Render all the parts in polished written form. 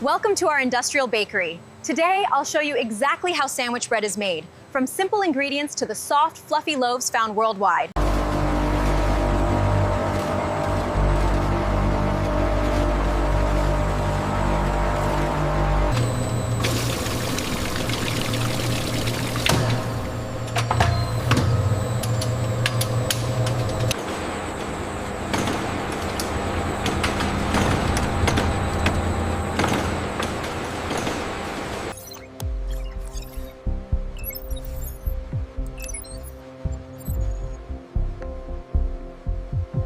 Welcome to our industrial bakery. Today, I'll show you exactly how sandwich bread is made, from simple ingredients to the soft, fluffy loaves found worldwide.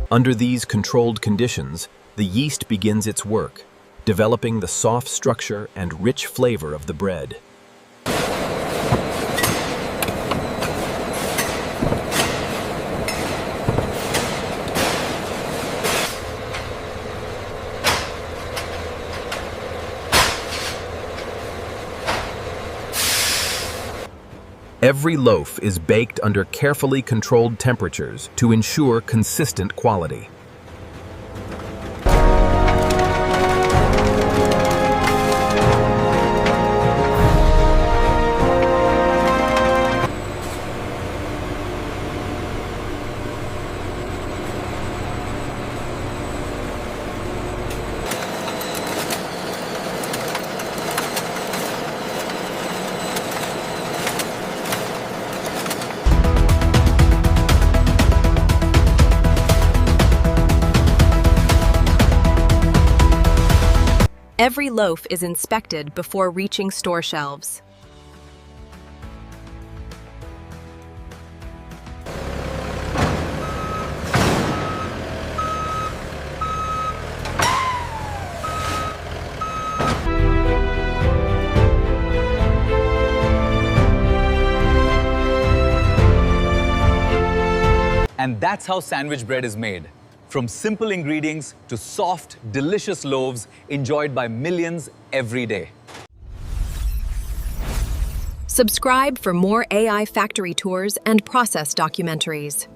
Under these controlled conditions, the yeast begins its work, developing the soft structure and rich flavor of the bread. Every loaf is baked under carefully controlled temperatures to ensure consistent quality. Every loaf is inspected before reaching store shelves. And that's how sandwich bread is made. From simple ingredients to soft, delicious loaves enjoyed by millions every day. Subscribe for more AI factory tours and process documentaries.